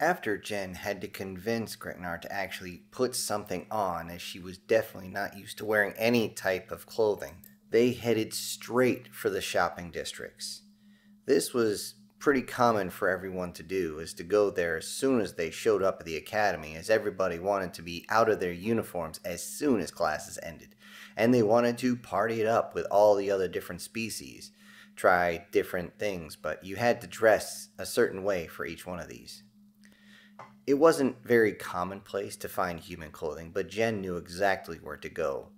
After Jen had to convince Grecknair to actually put something on, as she was definitely not used to wearing any type of clothing, they headed straight for the shopping districts. This was pretty common for everyone to do, is to go there as soon as they showed up at the academy, as everybody wanted to be out of their uniforms as soon as classes ended, and they wanted to party it up with all the other different species, try different things, but you had to dress a certain way for each one of these. It wasn't very commonplace to find human clothing, but Jen knew exactly where to go.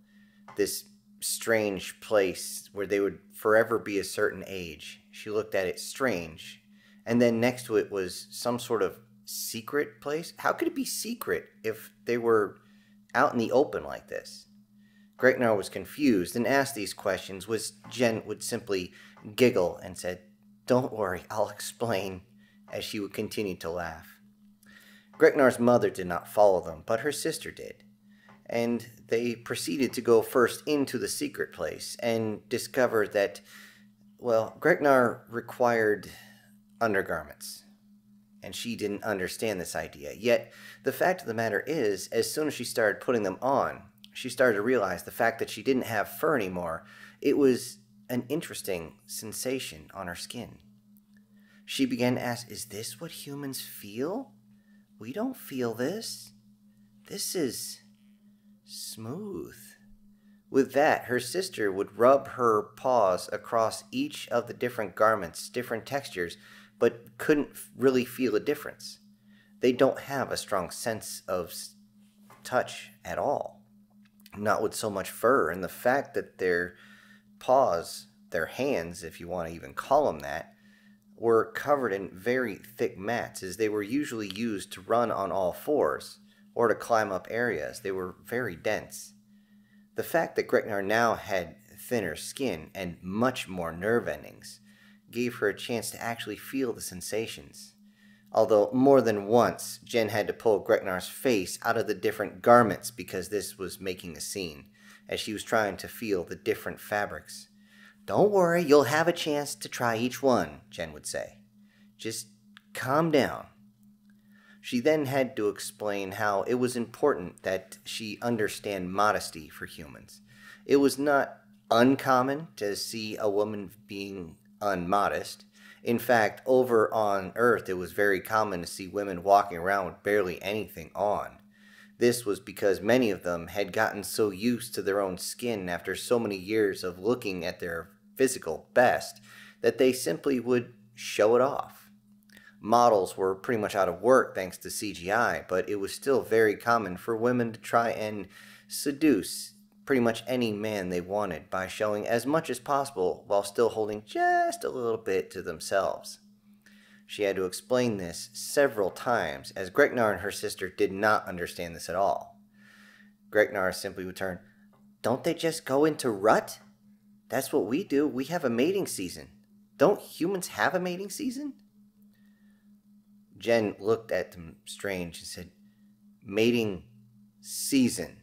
This strange place where they would forever be a certain age. She looked at it strange. And then next to it was some sort of secret place. How could it be secret if they were out in the open like this? Grecknair was confused and asked these questions, which Jen would simply giggle and said, "Don't worry, I'll explain," as she would continue to laugh. Grecknair's mother did not follow them, but her sister did, and they proceeded to go first into the secret place and discovered that, well, Grecknair required undergarments, and she didn't understand this idea. Yet, the fact of the matter is, as soon as she started putting them on, she started to realize the fact that she didn't have fur anymore, it was an interesting sensation on her skin. She began to ask, "Is this what humans feel? We don't feel this. This is smooth." With that, her sister would rub her paws across each of the different garments, different textures, but couldn't really feel a difference. They don't have a strong sense of touch at all. Not with so much fur, and the fact that their paws, their hands, if you want to even call them that, were covered in very thick mats, as they were usually used to run on all fours or to climb up areas. They were very dense. The fact that Grecknair now had thinner skin and much more nerve endings gave her a chance to actually feel the sensations. Although more than once, Jen had to pull Grecknair's face out of the different garments because this was making a scene, as she was trying to feel the different fabrics. "Don't worry, you'll have a chance to try each one," Jen would say. "Just calm down." She then had to explain how it was important that she understand modesty for humans. It was not uncommon to see a woman being unmodest. In fact, over on Earth, it was very common to see women walking around with barely anything on. This was because many of them had gotten so used to their own skin after so many years of looking at their physical best that they simply would show it off. Models were pretty much out of work thanks to CGI, but it was still very common for women to try and seduce pretty much any man they wanted by showing as much as possible while still holding just a little bit to themselves. She had to explain this several times, as Grecknair and her sister did not understand this at all. Grecknair simply returned, "Don't they just go into rut? That's what we do. We have a mating season. Don't humans have a mating season?" Jen looked at them strange and said, "Mating season?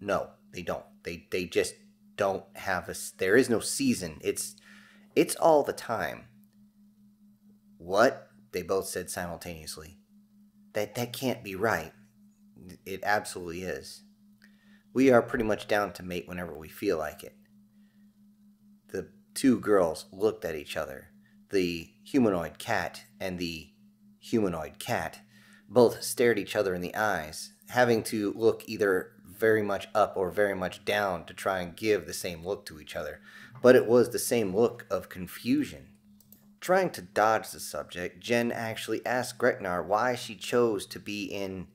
No, they don't. They just don't have there is no season. It's all the time." "What?" they both said simultaneously. That can't be right." "It absolutely is. We are pretty much down to mate whenever we feel like it." The two girls looked at each other. The humanoid cat and the humanoid cat both stared each other in the eyes, having to look either very much up or very much down to try and give the same look to each other. But it was the same look of confusion. Trying to dodge the subject, Jen actually asked Grecknair why she chose to be in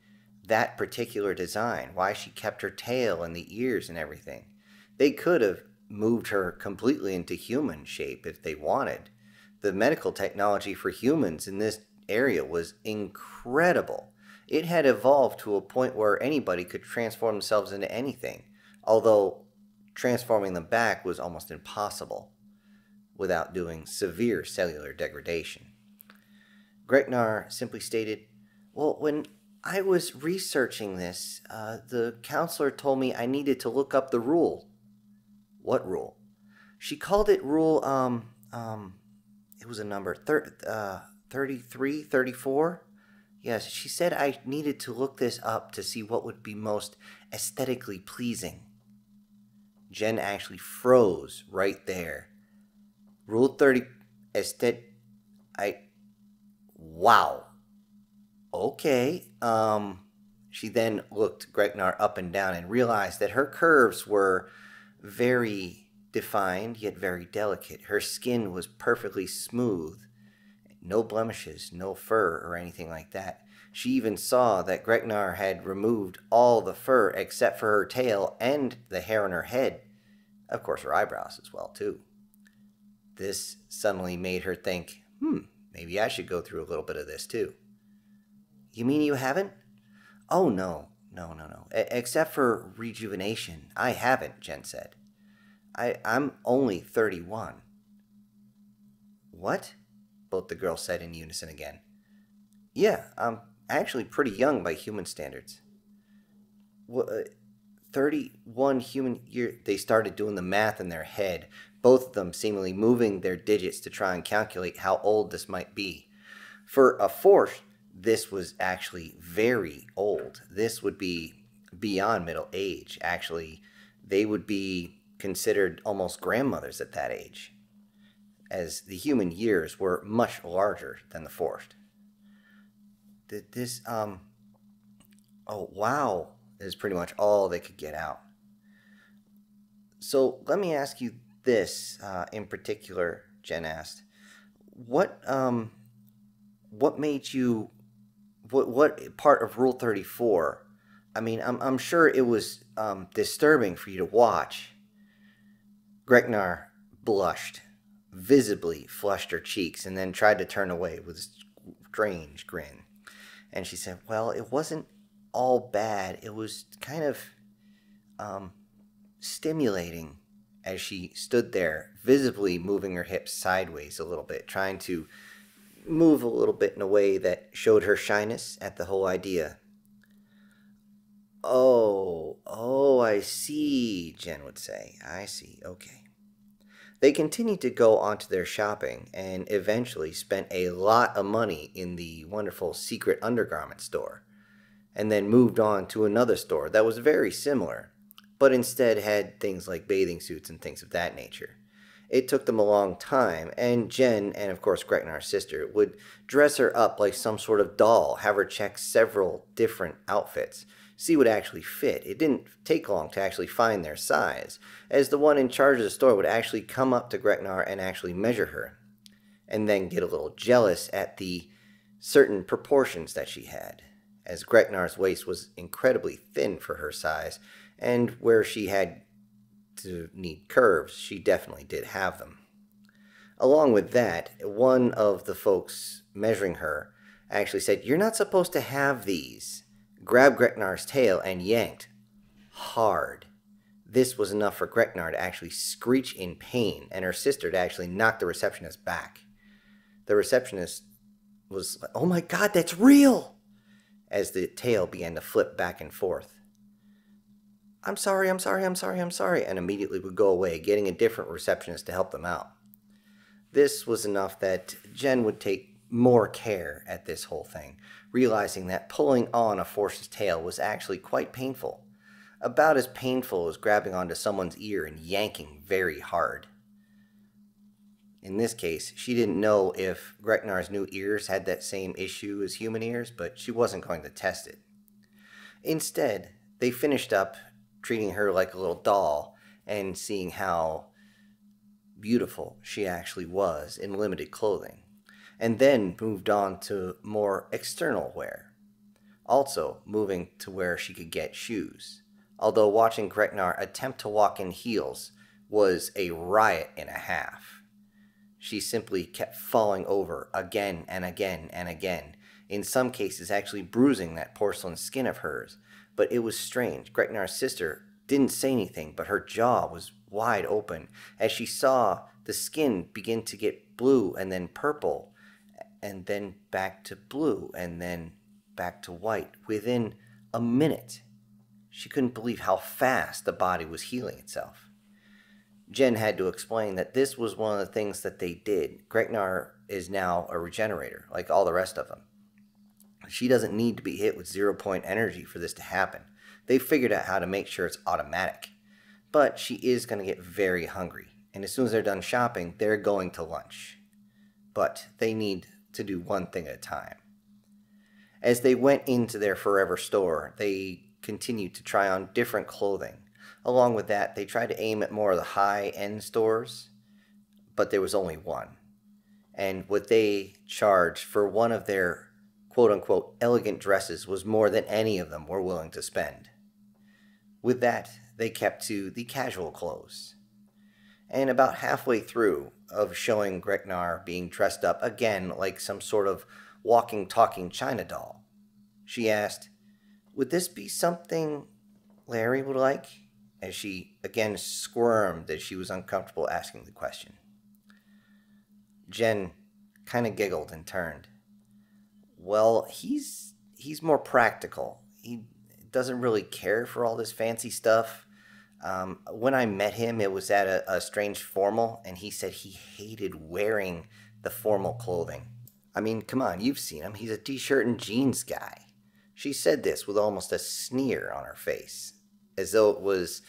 that particular design, why she kept her tail and the ears and everything. They could have moved her completely into human shape if they wanted. The medical technology for humans in this area was incredible. It had evolved to a point where anybody could transform themselves into anything, although transforming them back was almost impossible without doing severe cellular degradation. Grecknair simply stated, "Well, when I was researching this, the counselor told me I needed to look up the rule." "What rule?" "She called it rule, it was a number, 33, 34. Yes, she said I needed to look this up to see what would be most aesthetically pleasing. Jen actually froze right there. Rule 30, aesthetic, I, wow. Okay. She then looked Grecknar up and down and realized that her curves were very defined yet very delicate. Her skin was perfectly smooth, no blemishes, no fur or anything like that. She even saw that Grecknar had removed all the fur except for her tail and the hair on her head. Of course, her eyebrows as well, too. This suddenly made her think, maybe I should go through a little bit of this, too. You mean you haven't? Oh, no. Except for rejuvenation. I haven't, Jen said. I'm only 31. What? Both the girls said in unison again. Yeah, I'm actually pretty young by human standards. 31 human year. They started doing the math in their head, both of them seemingly moving their digits to try and calculate how old this might be. For a fourth, this was actually very old. This would be beyond middle age. Actually, they would be considered almost grandmothers at that age, as the human years were much larger than the forced. Oh, wow, is pretty much all they could get out. So let me ask you this in particular, Jen asked. What made you, what part of Rule 34, I mean, I'm sure it was disturbing for you to watch. Grecknar blushed, visibly flushed her cheeks, and then tried to turn away with a strange grin. And she said, well, it wasn't all bad. It was kind of stimulating as she stood there, visibly moving her hips sideways a little bit, trying to move a little bit in a way that showed her shyness at the whole idea. Oh, I see, Jen would say. I see, okay. They continued to go on to their shopping and eventually spent a lot of money in the wonderful secret undergarment store, and then moved on to another store that was very similar, but instead had things like bathing suits and things of that nature. It took them a long time, and Jen, and of course Grecknar's sister, would dress her up like some sort of doll, have her check several different outfits, see what actually fit. It didn't take long to actually find their size, as the one in charge of the store would actually come up to Grecknar and actually measure her, and then get a little jealous at the certain proportions that she had, as Grecknar's waist was incredibly thin for her size, and where she had to need curves, she definitely did have them. Along with that, one of the folks measuring her actually said, "You're not supposed to have these," grabbed Grecknar's tail and yanked hard. This was enough for Grecknar to actually screech in pain, and her sister to actually knock the receptionist back. The receptionist was like, "Oh my God, that's real!" as the tail began to flip back and forth. I'm sorry, and immediately would go away, getting a different receptionist to help them out. This was enough that Jen would take more care at this whole thing, realizing that pulling on a horse's tail was actually quite painful. About as painful as grabbing onto someone's ear and yanking very hard. In this case, she didn't know if Grecknar's new ears had that same issue as human ears, but she wasn't going to test it. Instead, they finished up treating her like a little doll and seeing how beautiful she actually was in limited clothing, and then moved on to more external wear, also moving to where she could get shoes, although watching Grecknar attempt to walk in heels was a riot and a half. She simply kept falling over again and again and again, in some cases actually bruising that porcelain skin of hers. But it was strange. Grecknar's sister didn't say anything, but her jaw was wide open as she saw the skin begin to get blue and then purple, and then back to blue and then back to white within a minute. She couldn't believe how fast the body was healing itself. Jen had to explain that this was one of the things that they did. Grecknar is now a regenerator, like all the rest of them. She doesn't need to be hit with 0-point energy for this to happen. They figured out how to make sure it's automatic. But she is going to get very hungry, and as soon as they're done shopping, they're going to lunch. But they need to do one thing at a time. As they went into their forever store, they continued to try on different clothing. Along with that, they tried to aim at more of the high-end stores, but there was only one. And what they charged for one of their quote-unquote elegant dresses was more than any of them were willing to spend. With that, they kept to the casual clothes. And about halfway through of showing Grecknair being dressed up again like some sort of walking, talking China doll, she asked, "Would this be something Larry would like?" As she again squirmed as she was uncomfortable asking the question. Jen kind of giggled and turned. "Well, he's more practical. He doesn't really care for all this fancy stuff. When I met him, it was at a strange formal, and he said he hated wearing the formal clothing. I mean, come on, you've seen him. He's a t-shirt and jeans guy." She said this with almost a sneer on her face, as though it was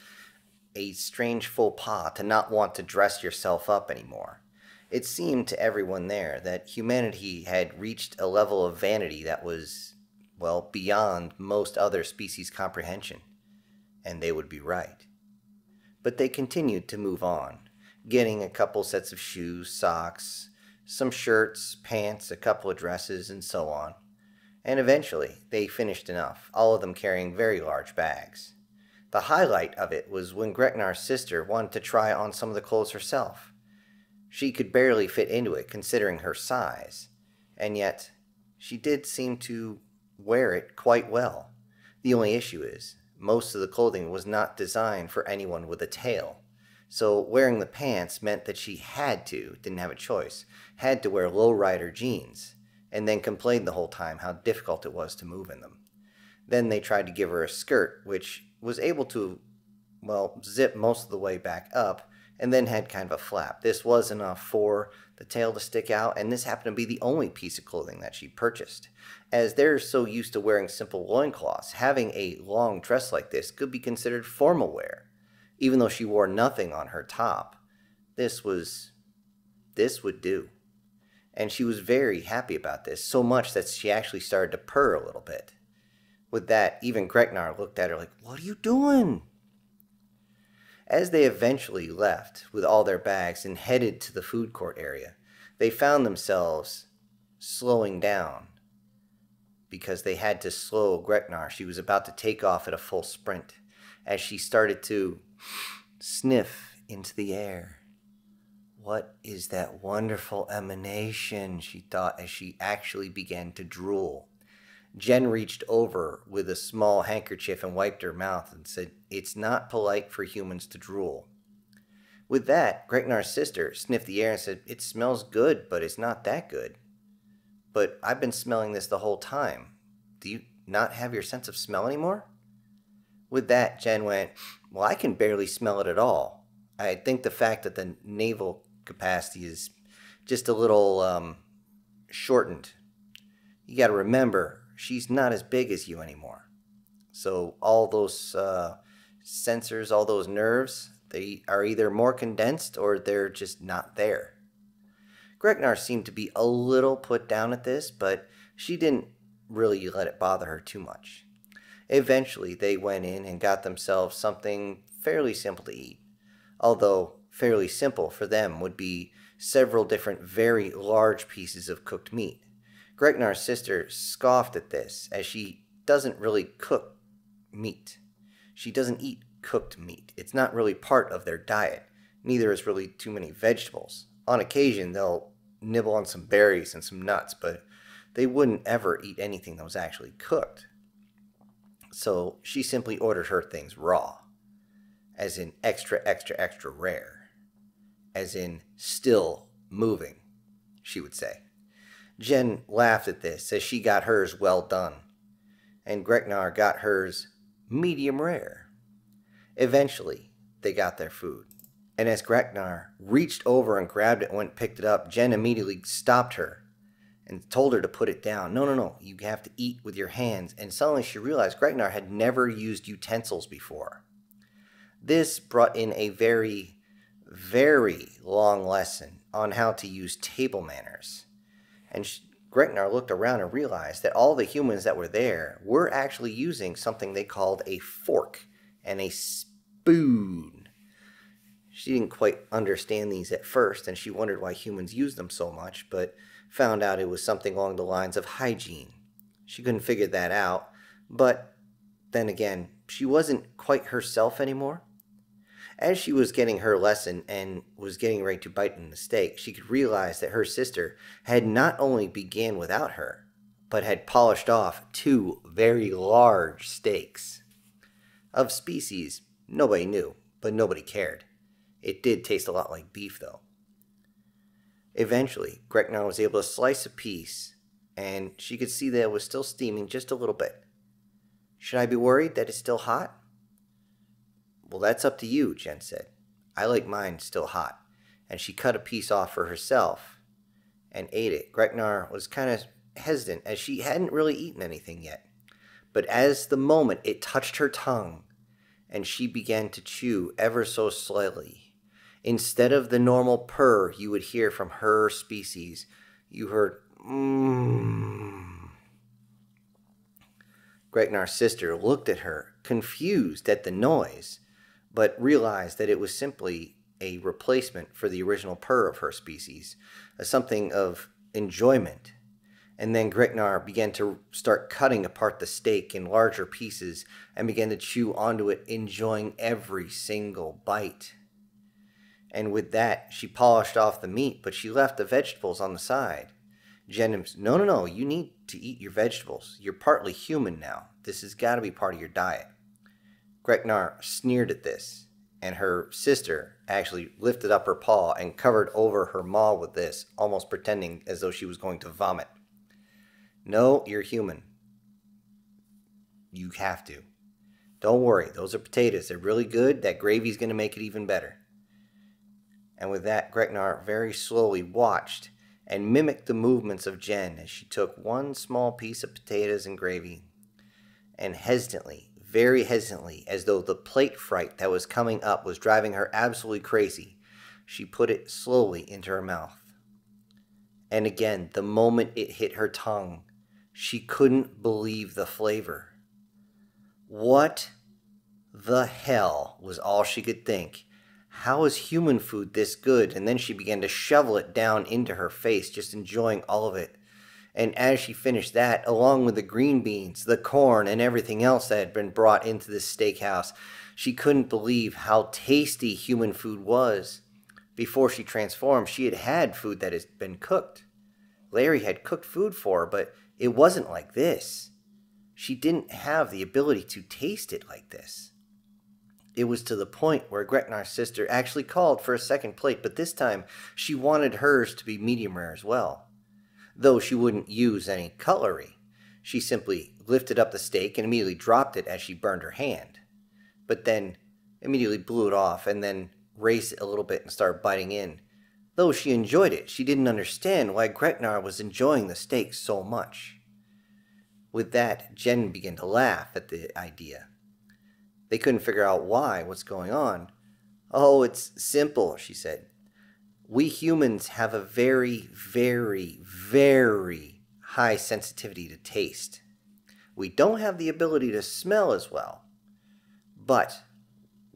a strange faux pas to not want to dress yourself up anymore. It seemed to everyone there that humanity had reached a level of vanity that was, well, beyond most other species' comprehension. And they would be right. But they continued to move on, getting a couple sets of shoes, socks, some shirts, pants, a couple of dresses, and so on. And eventually, they finished enough, all of them carrying very large bags. The highlight of it was when Grecknair's sister wanted to try on some of the clothes herself. She could barely fit into it, considering her size, and yet she did seem to wear it quite well. The only issue is, most of the clothing was not designed for anyone with a tail, so wearing the pants meant that she didn't have a choice, had to wear low-rider jeans, and then complained the whole time how difficult it was to move in them. Then they tried to give her a skirt, which was able to, well, zip most of the way back up, and then had kind of a flap. This was enough for the tail to stick out, and this happened to be the only piece of clothing that she purchased. As they're so used to wearing simple loincloths, having a long dress like this could be considered formal wear. Even though she wore nothing on her top, this would do. And she was very happy about this, so much that she actually started to purr a little bit. With that, even Grecknair looked at her like, "What are you doing?" As they eventually left with all their bags and headed to the food court area, they found themselves slowing down because they had to slow Grecknair. She was about to take off at a full sprint as she started to sniff into the air. "What is that wonderful emanation?" she thought as she actually began to drool. Jen reached over with a small handkerchief and wiped her mouth and said, "It's not polite for humans to drool." With that, Grecknair's sister sniffed the air and said, "It smells good, but it's not that good." "But I've been smelling this the whole time. Do you not have your sense of smell anymore?" With that, Jen went, "Well, I can barely smell it at all. I think the fact that the naval capacity is just a little shortened. You got to remember, she's not as big as you anymore. So all those sensors, all those nerves, they are either more condensed or they're just not there." Grecknair seemed to be a little put down at this, but she didn't really let it bother her too much. Eventually, they went in and got themselves something fairly simple to eat. Although fairly simple for them would be several different very large pieces of cooked meat. Grecknair's sister scoffed at this, as she doesn't really cook meat. She doesn't eat cooked meat. It's not really part of their diet. Neither is really too many vegetables. On occasion, they'll nibble on some berries and some nuts, but they wouldn't ever eat anything that was actually cooked. So she simply ordered her things raw, as in extra, extra, extra rare, as in still moving, she would say. Jen laughed at this as she got hers well done, and Grecknair got hers medium rare. Eventually, they got their food, and as Grecknair reached over and grabbed it and went and picked it up, Jen immediately stopped her and told her to put it down. No, no, no, you have to eat with your hands. And suddenly she realized Grecknair had never used utensils before. This brought in a very, very long lesson on how to use table manners. And Grecknair looked around and realized that all the humans that were there were actually using something they called a fork and a spoon. She didn't quite understand these at first, and she wondered why humans used them so much, but found out it was something along the lines of hygiene. She couldn't figure that out, but then again, she wasn't quite herself anymore. As she was getting her lesson and was getting ready to bite in the steak, she could realize that her sister had not only began without her, but had polished off 2 very large steaks. Of species, nobody knew, but nobody cared. It did taste a lot like beef, though. Eventually, Grecknair was able to slice a piece, and she could see that it was still steaming just a little bit. Should I be worried that it's still hot? Well, that's up to you, Jen said. I like mine still hot. And she cut a piece off for herself and ate it. Grecknair was kind of hesitant as she hadn't really eaten anything yet. But as the moment it touched her tongue and she began to chew ever so slightly, instead of the normal purr you would hear from her species, you heard mmm. Grecknair's sister looked at her, confused at the noise, but realized that it was simply a replacement for the original purr of her species, something of enjoyment. And then Grecknair began to start cutting apart the steak in larger pieces and began to chew onto it, enjoying every single bite. And with that, she polished off the meat, but she left the vegetables on the side. Jen said, no, no, no, you need to eat your vegetables. You're partly human now. This has got to be part of your diet. Grecknair sneered at this, and her sister actually lifted up her paw and covered over her maw with this, almost pretending as though she was going to vomit. No, you're human. You have to. Don't worry, those are potatoes. They're really good. That gravy's going to make it even better. And with that, Grecknair very slowly watched and mimicked the movements of Jen as she took one small piece of potatoes and gravy and hesitantly, very hesitantly, as though the plate fright that was coming up was driving her absolutely crazy, she put it slowly into her mouth. And again, the moment it hit her tongue, she couldn't believe the flavor. What the hell was all she could think? How is human food this good? And then she began to shovel it down into her face, just enjoying all of it. And as she finished that, along with the green beans, the corn, and everything else that had been brought into this steakhouse, she couldn't believe how tasty human food was. Before she transformed, she had had food that had been cooked. Larry had cooked food for her, but it wasn't like this. She didn't have the ability to taste it like this. It was to the point where Grecknair's sister actually called for a second plate, but this time she wanted hers to be medium rare as well. Though she wouldn't use any cutlery, she simply lifted up the steak and immediately dropped it as she burned her hand. But then immediately blew it off and then raised it a little bit and started biting in. Though she enjoyed it, she didn't understand why Grecknair was enjoying the steak so much. With that, Jen began to laugh at the idea. They couldn't figure out what's going on. Oh, it's simple, she said. We humans have a very, very, very high sensitivity to taste. We don't have the ability to smell as well, but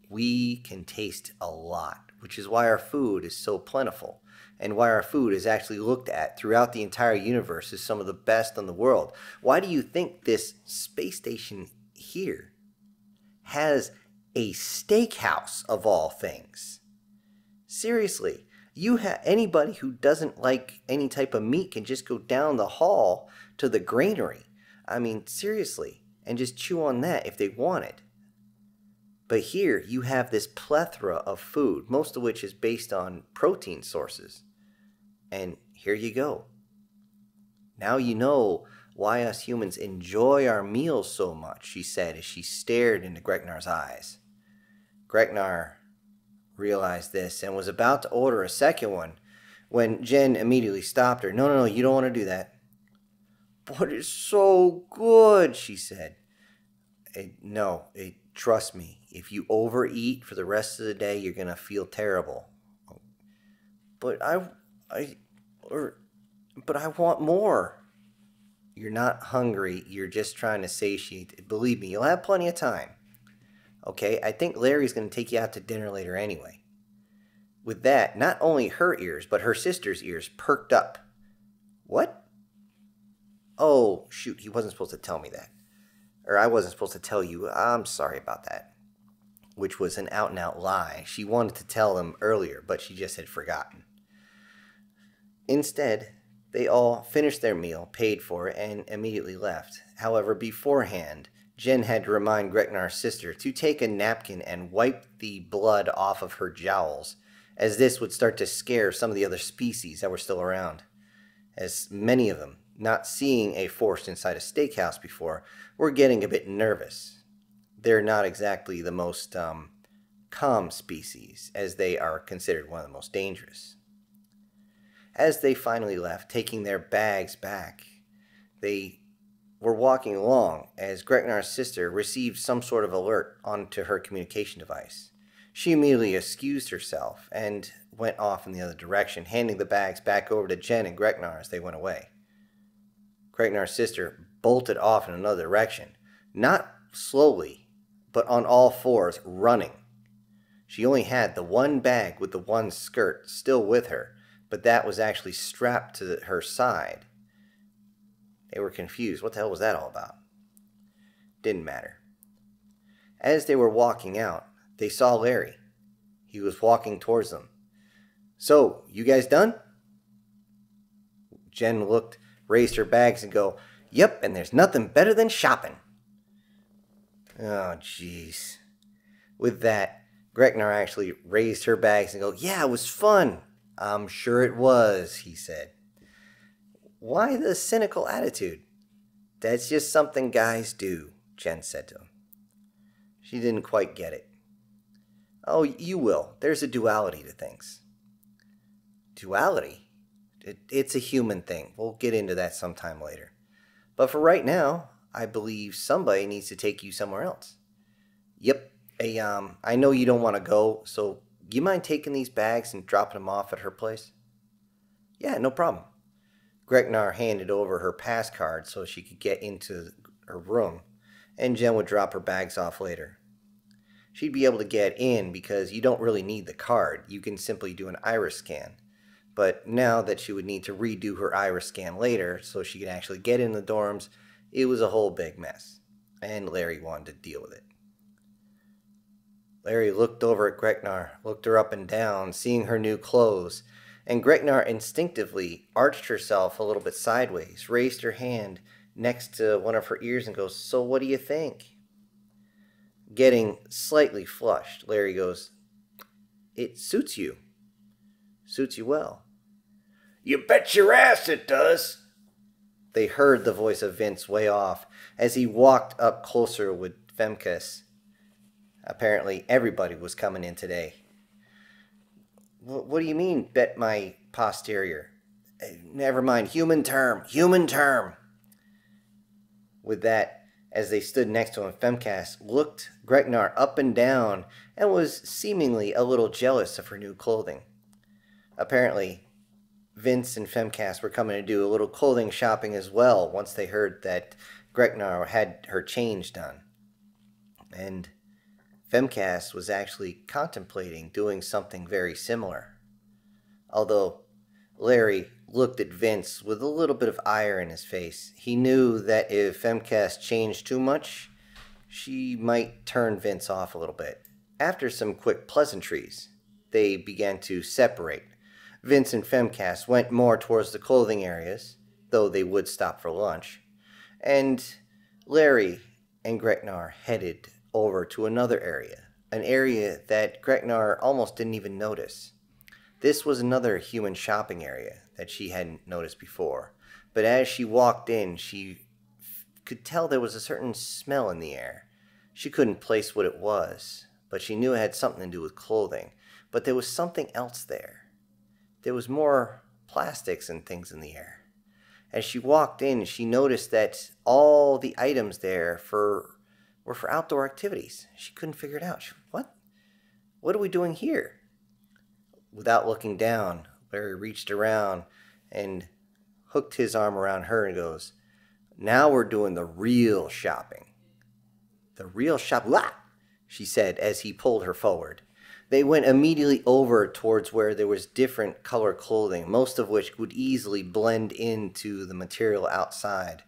we can taste a lot, which is why our food is so plentiful and why our food is actually looked at throughout the entire universe as some of the best in the world. Why do you think this space station here has a steakhouse of all things? Seriously. Anybody who doesn't like any type of meat can just go down the hall to the granary. I mean, seriously, and just chew on that if they wanted. But here you have this plethora of food, most of which is based on protein sources. And here you go. Now you know why us humans enjoy our meals so much, she said as she stared into Grecknair's eyes. Grecknair realized this and was about to order a second one when Jen immediately stopped her. No, no, no, you don't want to do that. But it's so good, she said. No, trust me. If you overeat for the rest of the day, you're going to feel terrible. But I, or, but I want more. You're not hungry. You're just trying to satiate. Believe me, you'll have plenty of time. Okay, I think Larry's going to take you out to dinner later anyway. With that, not only her ears, but her sister's ears perked up. What? Oh, shoot, he wasn't supposed to tell me that. Or I wasn't supposed to tell you. I'm sorry about that. Which was an out-and-out lie. She wanted to tell them earlier, but she just had forgotten. Instead, they all finished their meal, paid for it, and immediately left. However, beforehand, Jen had to remind Grecknar's sister to take a napkin and wipe the blood off of her jowls, as this would start to scare some of the other species that were still around. As many of them, not seeing a forest inside a steakhouse before, were getting a bit nervous. They're not exactly the most calm species, as they are considered one of the most dangerous. As they finally left, taking their bags back, they were walking along as Grecknar's sister received some sort of alert onto her communication device. She immediately excused herself and went off in the other direction, handing the bags back over to Jen and Grecknar as they went away. Grecknar's sister bolted off in another direction, not slowly, but on all fours, running. She only had the one bag with the one skirt still with her, but that was actually strapped to her side. They were confused. What the hell was that all about? Didn't matter. As they were walking out, they saw Larry. He was walking towards them. So, you guys done? Jen looked, raised her bags and go, "Yep, and there's nothing better than shopping." Oh, jeez. With that, Grecknar actually raised her bags and go, "Yeah, it was fun." "I'm sure it was," he said. "Why the cynical attitude?" "That's just something guys do," Jen said to him. She didn't quite get it. "Oh, you will. There's a duality to things." Duality? It's a human thing. We'll get into that sometime later. But for right now, I believe somebody needs to take you somewhere else. Yep. I know you don't want to go, so you mind taking these bags and dropping them off at her place? Yeah, no problem. Grecknar handed over her pass card so she could get into her room, and Jen would drop her bags off later. She'd be able to get in because you don't really need the card. You can simply do an iris scan. But now that she would need to redo her iris scan later so she could actually get in the dorms, it was a whole big mess, and Larry wanted to deal with it. Larry looked over at Grecknar, looked her up and down, seeing her new clothes, and Grecknar instinctively arched herself a little bit sideways, raised her hand next to one of her ears and goes, "So what do you think?" Getting slightly flushed, Larry goes, "It suits you. Suits you well." "You bet your ass it does." They heard the voice of Vince way off as he walked up closer with Femkes. Apparently, everybody was coming in today. "What do you mean, bet my posterior?" "Never mind, human term. With that, as they stood next to him, Femcast looked Grecknar up and down and was seemingly a little jealous of her new clothing. Apparently, Vince and Femcast were coming to do a little clothing shopping as well once they heard that Grecknar had her change done. And Femcast was actually contemplating doing something very similar. Although Larry looked at Vince with a little bit of ire in his face, he knew that if Femcast changed too much, she might turn Vince off a little bit. After some quick pleasantries, they began to separate. Vince and Femcast went more towards the clothing areas, though they would stop for lunch, and Larry and Grecknar headed over to another area, an area that Grecknar almost didn't even notice. This was another human shopping area that she hadn't noticed before, but as she walked in, she could tell there was a certain smell in the air. She couldn't place what it was, but she knew it had something to do with clothing. But there was something else there. There was more plastics and things in the air. As she walked in, she noticed that all the items there were for outdoor activities. She couldn't figure it out. What? What are we doing here? Without looking down, Larry reached around and hooked his arm around her and goes, "Now we're doing the real shopping." "The real shop?" "Wah!" she said as he pulled her forward. They went immediately over towards where there was different color clothing, most of which would easily blend into the material outside.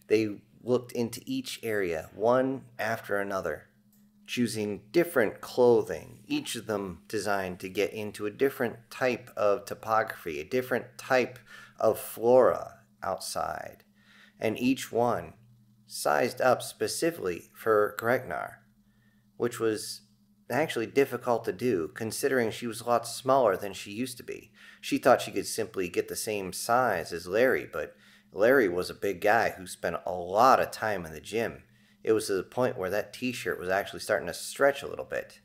They looked into each area, one after another, choosing different clothing, each of them designed to get into a different type of topography, a different type of flora outside, and each one sized up specifically for Grecknair, which was actually difficult to do, considering she was a lot smaller than she used to be. She thought she could simply get the same size as Larry, but Larry was a big guy who spent a lot of time in the gym. It was to the point where that t-shirt was actually starting to stretch a little bit.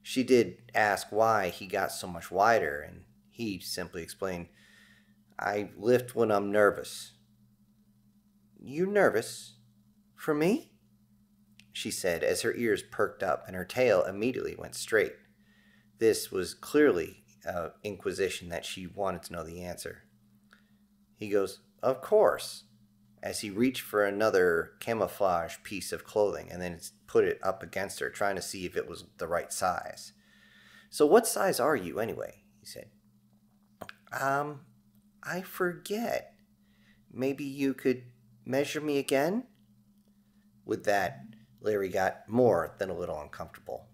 She did ask why he got so much wider, and he simply explained, "I lift when I'm nervous." "You nervous? For me?" she said as her ears perked up and her tail immediately went straight. This was clearly an inquisition that she wanted to know the answer. He goes, "Of course," as he reached for another camouflage piece of clothing and then put it up against her, trying to see if it was the right size. "So what size are you anyway?" he said. I forget. Maybe you could measure me again?" With that, Larry got more than a little uncomfortable,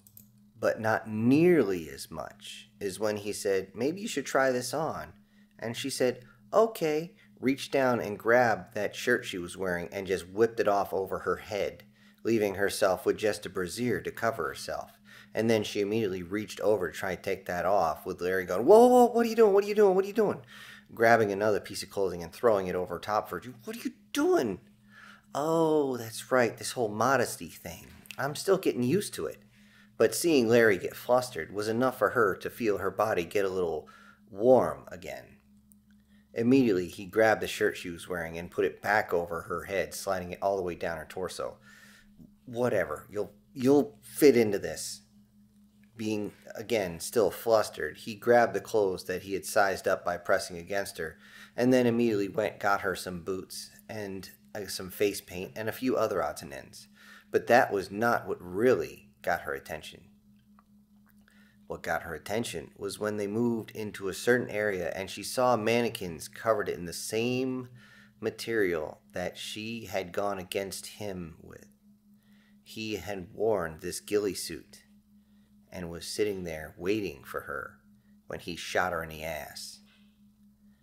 but not nearly as much as when he said, "Maybe you should try this on." And she said, "Okay," reached down and grabbed that shirt she was wearing and just whipped it off over her head, leaving herself with just a brassiere to cover herself. And then she immediately reached over to try to take that off, with Larry going, "Whoa, whoa, what are you doing? What are you doing? What are you doing?" Grabbing another piece of clothing and throwing it over top of her. "What are you doing?" "Oh, that's right, this whole modesty thing. I'm still getting used to it." But seeing Larry get flustered was enough for her to feel her body get a little warm again. Immediately, he grabbed the shirt she was wearing and put it back over her head, sliding it all the way down her torso. "Whatever, you'll fit into this." Being, again, still flustered, he grabbed the clothes that he had sized up by pressing against her, and then immediately got her some boots and some face paint and a few other odds and ends. But that was not what really got her attention. What got her attention was when they moved into a certain area and she saw mannequins covered in the same material that she had gone against him with. He had worn this ghillie suit and was sitting there waiting for her when he shot her in the ass.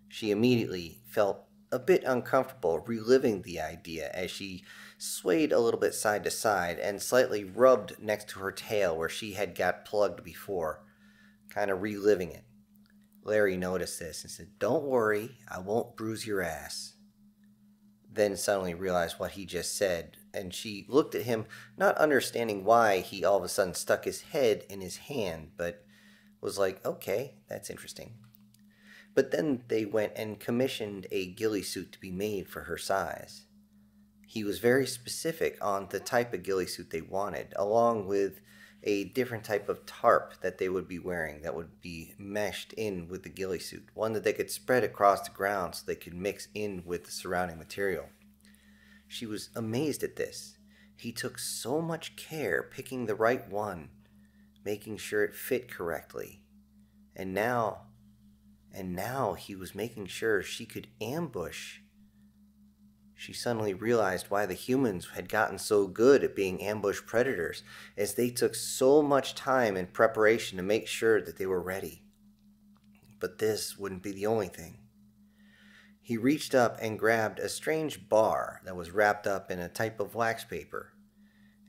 She immediately felt a bit uncomfortable reliving the idea as she swayed a little bit side to side and slightly rubbed next to her tail where she had got plugged before, kind of reliving it. Larry noticed this and said, "Don't worry, I won't bruise your ass." Then suddenly realized what he just said, and she looked at him, not understanding why he all of a sudden stuck his head in his hand, but was like, "Okay, that's interesting." But then they went and commissioned a ghillie suit to be made for her size. He was very specific on the type of ghillie suit they wanted, along with a different type of tarp that they would be wearing that would be meshed in with the ghillie suit, one that they could spread across the ground so they could mix in with the surrounding material. She was amazed at this. He took so much care picking the right one, making sure it fit correctly. And now he was making sure she could ambush. She suddenly realized why the humans had gotten so good at being ambush predators, as they took so much time in preparation to make sure that they were ready. But this wouldn't be the only thing. He reached up and grabbed a strange bar that was wrapped up in a type of wax paper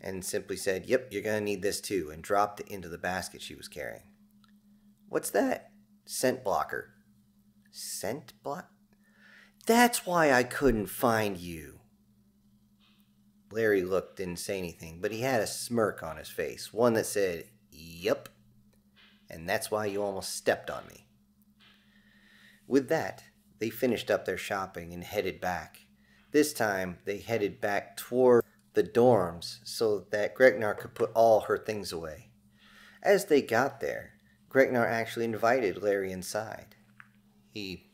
and simply said, "Yep, you're going to need this too," and dropped it into the basket she was carrying. "What's that?" "Scent blocker." "Scent block? That's why I couldn't find you." Larry looked, didn't say anything, but he had a smirk on his face, one that said, "Yep, and that's why you almost stepped on me." With that, they finished up their shopping and headed back. This time, they headed back toward the dorms so that Grecknair could put all her things away. As they got there, Grecknair actually invited Larry inside. He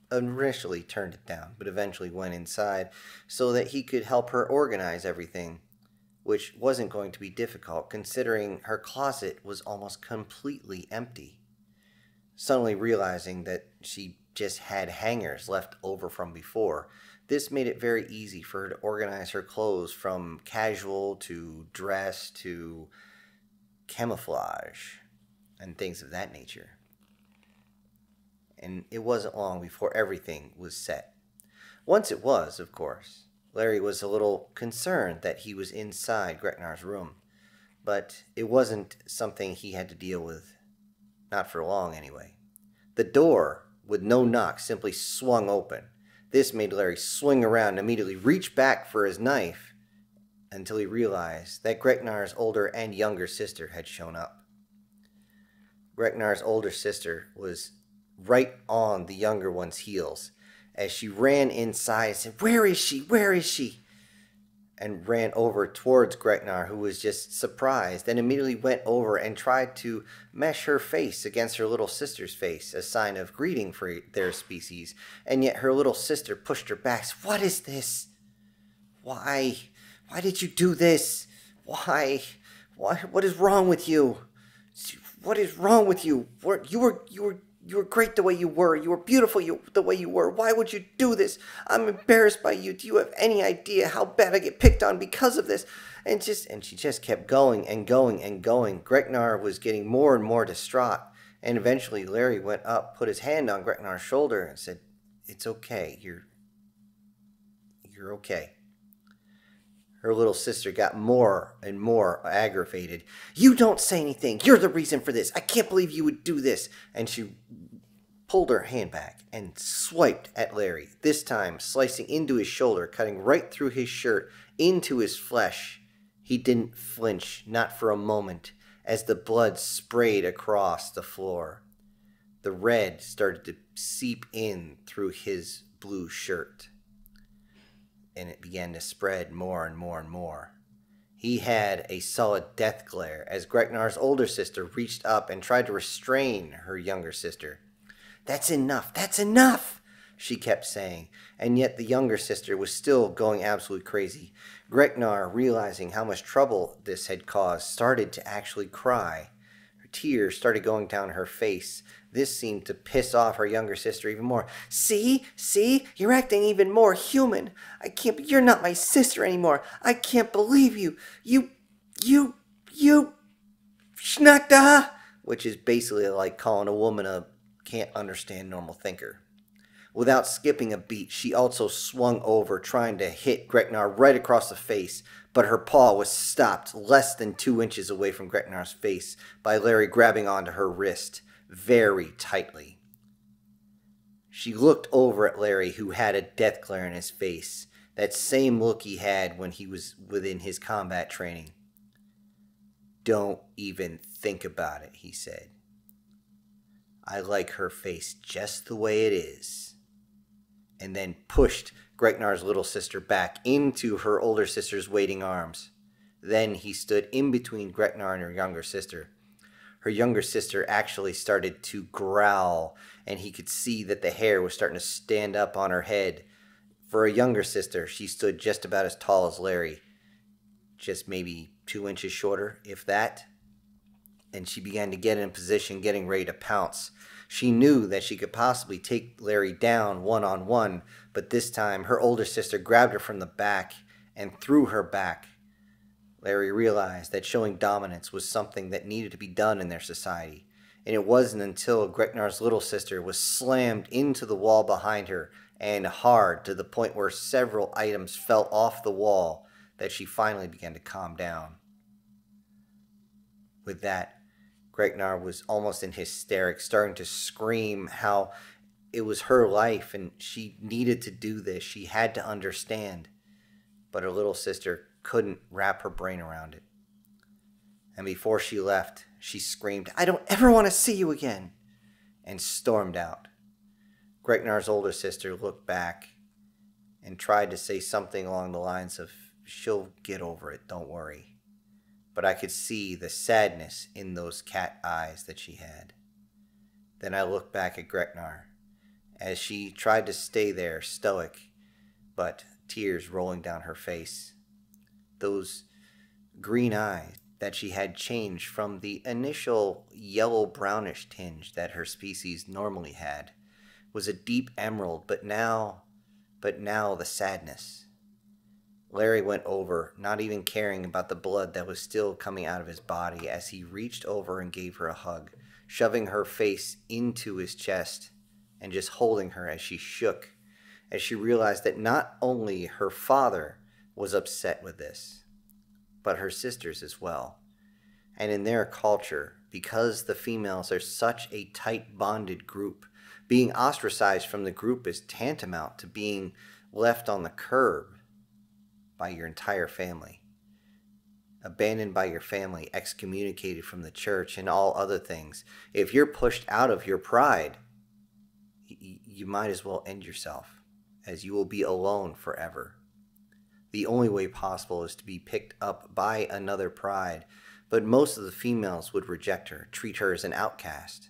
initially turned it down, but eventually went inside so that he could help her organize everything, which wasn't going to be difficult considering her closet was almost completely empty. Suddenly realizing that she just had hangers left over from before, this made it very easy for her to organize her clothes from casual to dress to camouflage and things of that nature. And it wasn't long before everything was set. Once it was, of course, Larry was a little concerned that he was inside Grecknair's room, but it wasn't something he had to deal with, not for long anyway. The door, with no knock, simply swung open. This made Larry swing around and immediately reach back for his knife until he realized that Grecknair's older and younger sister had shown up. Grecknair's older sister was right on the younger one's heels as she ran inside and said, "Where is she? Where is she?" and ran over towards Grecknair, who was just surprised, and immediately went over and tried to mesh her face against her little sister's face, a sign of greeting for their species, and yet her little sister pushed her back. "What is this? Why? Why did you do this? Why? What is wrong with you? What is wrong with you? You were great the way you were. You were beautiful the way you were. Why would you do this? I'm embarrassed by you. Do you have any idea how bad I get picked on because of this?" And she just kept going and going and going. Grecknair was getting more and more distraught. And eventually Larry went up, put his hand on Grecknair's shoulder and said, "It's okay. You're okay." Her little sister got more and more aggravated. "You don't say anything. You're the reason for this. I can't believe you would do this." And she pulled her hand back and swiped at Larry, this time slicing into his shoulder, cutting right through his shirt, into his flesh. He didn't flinch, not for a moment, as the blood sprayed across the floor. The red started to seep in through his blue shirt, and it began to spread more and more and more. He had a solid death glare as Grecknair's older sister reached up and tried to restrain her younger sister. "That's enough, that's enough," she kept saying, and yet the younger sister was still going absolutely crazy. Grecknair, realizing how much trouble this had caused, started to actually cry. Her tears started going down her face. This seemed to piss off her younger sister even more. See, you're acting even more human. You're not my sister anymore. I can't believe you. You, Schnakta," which is basically like calling a woman a can't understand normal thinker. Without skipping a beat, she also swung over, trying to hit Grecknair right across the face, but her paw was stopped less than 2 inches away from Grecknair's face by Larry grabbing onto her wrist very tightly. She looked over at Larry, who had a death glare in his face, that same look he had when he was within his combat training. "Don't even think about it," he said. "I like her face just the way it is," and then pushed Grecknair's little sister back into her older sister's waiting arms. Then he stood in between Grecknair and her younger sister. Her younger sister actually started to growl, and he could see that the hair was starting to stand up on her head. For a younger sister, she stood just about as tall as Larry, just maybe 2 inches shorter, if that. And she began to get in position, getting ready to pounce. She knew that she could possibly take Larry down one-on-one, but this time her older sister grabbed her from the back and threw her back. Larry realized that showing dominance was something that needed to be done in their society, and it wasn't until Grecknair's little sister was slammed into the wall behind her, and hard to the point where several items fell off the wall, that she finally began to calm down. With that, Grecknair was almost in hysterics, starting to scream how it was her life and she needed to do this. She had to understand. But her little sister couldn't wrap her brain around it. And before she left, she screamed, "I don't ever want to see you again," and stormed out. Grecknar's older sister looked back and tried to say something along the lines of, "She'll get over it, don't worry." But I could see the sadness in those cat eyes that she had. Then I looked back at Grecknar as she tried to stay there, stoic, but tears rolling down her face. Those green eyes that she had changed from the initial yellow-brownish tinge that her species normally had was a deep emerald, but now the sadness. Larry went over, not even caring about the blood that was still coming out of his body, as he reached over and gave her a hug, shoving her face into his chest and just holding her as she shook, as she realized that not only her father was upset with this, but her sisters as well. And in their culture, because the females are such a tight bonded group, being ostracized from the group is tantamount to being left on the curb by your entire family, abandoned by your family, excommunicated from the church and all other things. If you're pushed out of your pride, you might as well end yourself, as you will be alone forever. The only way possible is to be picked up by another pride, but most of the females would reject her, treat her as an outcast,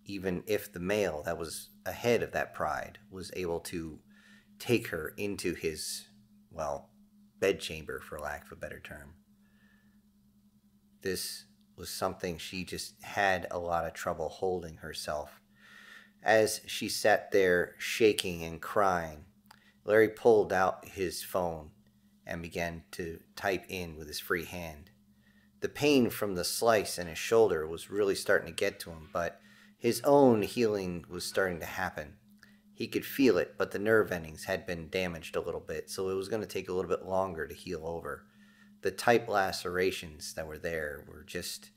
even if the male that was ahead of that pride was able to take her into his, well, bedchamber, for lack of a better term. This was something she just had a lot of trouble holding herself. As she sat there shaking and crying, Larry pulled out his phone and began to type in with his free hand. The pain from the slice in his shoulder was really starting to get to him, but his own healing was starting to happen. He could feel it, but the nerve endings had been damaged a little bit, so it was going to take a little bit longer to heal over. The tight lacerations that were there were just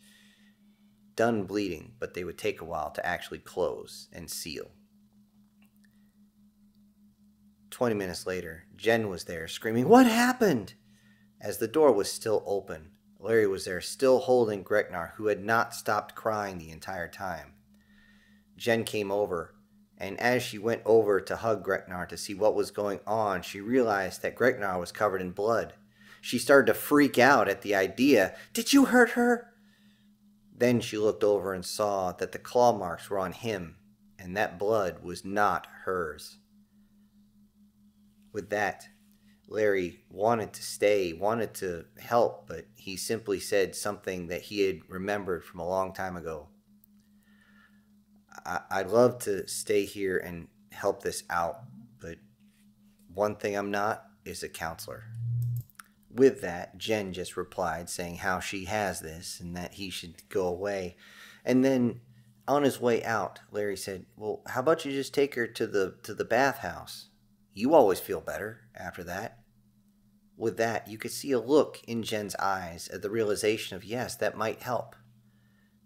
done bleeding, but they would take a while to actually close and seal. 20 minutes later, Jen was there screaming, "What happened?" As the door was still open, Larry was there still holding Grecknar, who had not stopped crying the entire time. Jen came over, and as she went over to hug Grecknar to see what was going on, she realized that Grecknar was covered in blood. She started to freak out at the idea. "Did you hurt her?" Then she looked over and saw that the claw marks were on him, and that blood was not hers. With that, Larry wanted to stay, wanted to help, but he simply said something that he had remembered from a long time ago. I'd love to stay here and help this out, but one thing I'm not is a counselor. With that, Jen just replied, saying how she has this and that he should go away. And then on his way out, Larry said, "Well, how about you just take her to the bathhouse? You always feel better after that." With that, you could see a look in Jen's eyes at the realization of, yes, that might help.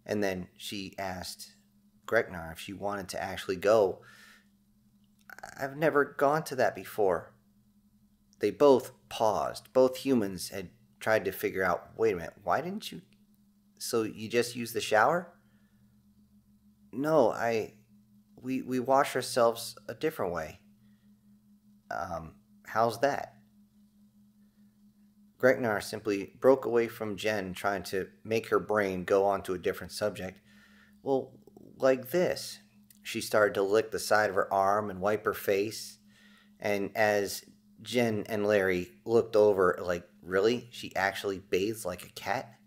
And then she asked Grecknar if she wanted to actually go. "I've never gone to that before." They both paused. Both humans had tried to figure out, wait a minute, why didn't you? So you just use the shower? "No, we wash ourselves a different way." How's that? Grecknar simply broke away from Jen, trying to make her brain go on to a different subject. "Well, like this." She started to lick the side of her arm and wipe her face. And as Jen and Larry looked over, like, really? She actually bathes like a cat?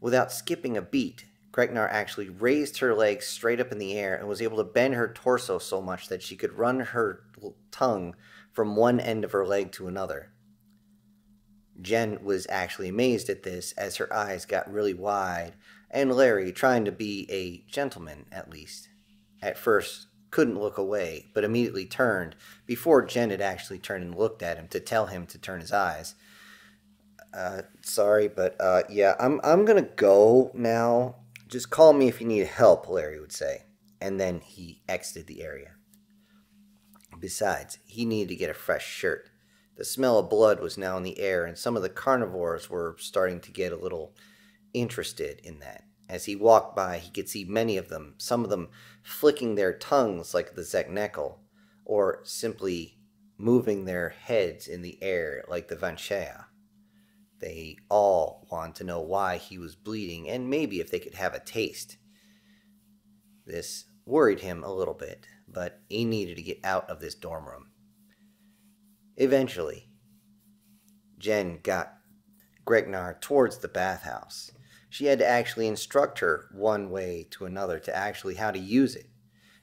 Without skipping a beat, Grecknar actually raised her legs straight up in the air and was able to bend her torso so much that she could run her tongue from one end of her leg to another. Jen was actually amazed at this as her eyes got really wide, and Larry, trying to be a gentleman at least, at first couldn't look away, but immediately turned before Jen had actually turned and looked at him to tell him to turn his eyes. Sorry, but yeah, I'm gonna go now. Just call me if you need help," Larry would say, and then he exited the area. Besides, he needed to get a fresh shirt. The smell of blood was now in the air, and some of the carnivores were starting to get a little interested in that. As he walked by, he could see many of them, some of them flicking their tongues like the Zeknekel, or simply moving their heads in the air like the Vanchea. They all wanted to know why he was bleeding and maybe if they could have a taste. This worried him a little bit, but he needed to get out of this dorm room. Eventually, Jen got Grecknair towards the bathhouse. She had to actually instruct her one way to another to actually how to use it,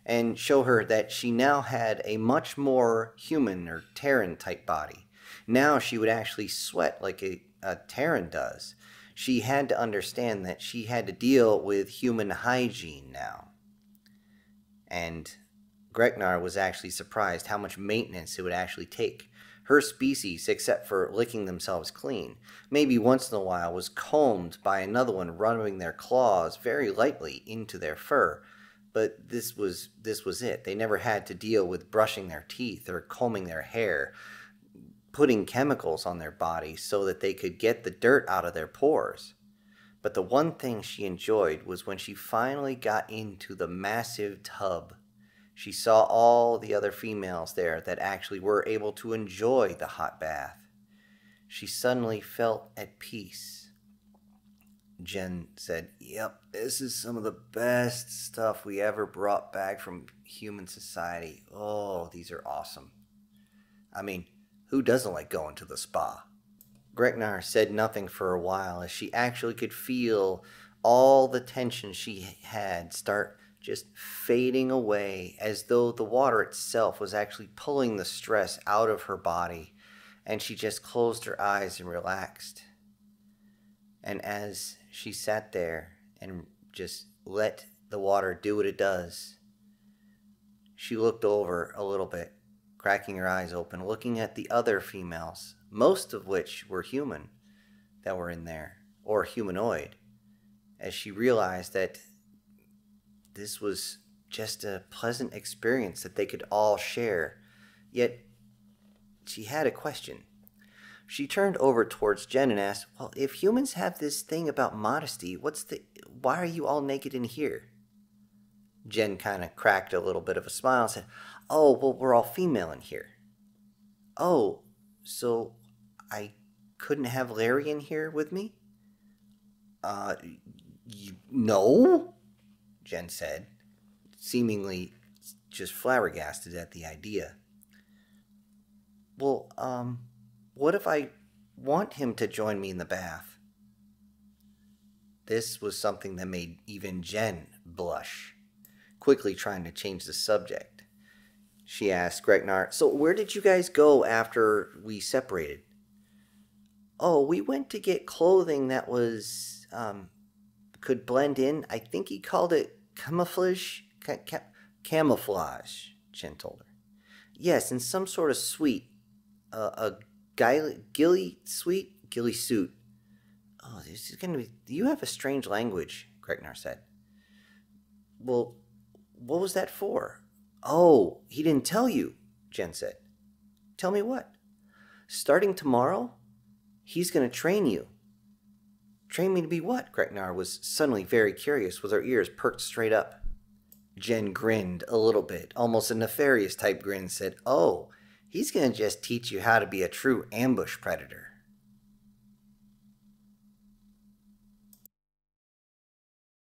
and show her that she now had a much more human or Terran type body. Now she would actually sweat like a Terran does. She had to understand that she had to deal with human hygiene now. And Grecknair was actually surprised how much maintenance it would actually take. Her species, except for licking themselves clean, maybe once in a while was combed by another one running their claws very lightly into their fur. But this was it. They never had to deal with brushing their teeth or combing their hair, putting chemicals on their bodies so that they could get the dirt out of their pores. But the one thing she enjoyed was when she finally got into the massive tub. She saw all the other females there that actually were able to enjoy the hot bath. She suddenly felt at peace. Jen said, "Yep, this is some of the best stuff we ever brought back from human society. Oh, these are awesome. I mean, who doesn't like going to the spa?" Grecknair said nothing for a while as she actually could feel all the tension she had start just fading away, as though the water itself was actually pulling the stress out of her body, and she just closed her eyes and relaxed. And as she sat there and just let the water do what it does, she looked over a little bit, cracking her eyes open, looking at the other females, most of which were human, that were in there, or humanoid, as she realized that this was just a pleasant experience that they could all share. Yet, she had a question. She turned over towards Jen and asked, "Well, if humans have this thing about modesty, why are you all naked in here?" Jen kind of cracked a little bit of a smile and said, "Oh, well, we're all female in here." "Oh, so I couldn't have Larry in here with me?" No," Jen said, seemingly just flabbergasted at the idea. "Well, what if I want him to join me in the bath?" This was something that made even Jen blush, quickly trying to change the subject. She asked Grecknair, "So where did you guys go after we separated?" "Oh, we went to get clothing that was, could blend in. I think he called it camouflage." Camouflage, Jen told her. "Yes, in some sort of suite. A ghillie suit." "Oh, this is going to be... You have a strange language," Grecknair said. "Well, what was that for?" "Oh, he didn't tell you," Jen said. "Tell me what?" "Starting tomorrow, he's going to train you." "Train me to be what?" Grecknair was suddenly very curious, with her ears perked straight up. Jen grinned a little bit, almost a nefarious type grin, said, "Oh, he's going to just teach you how to be a true ambush predator."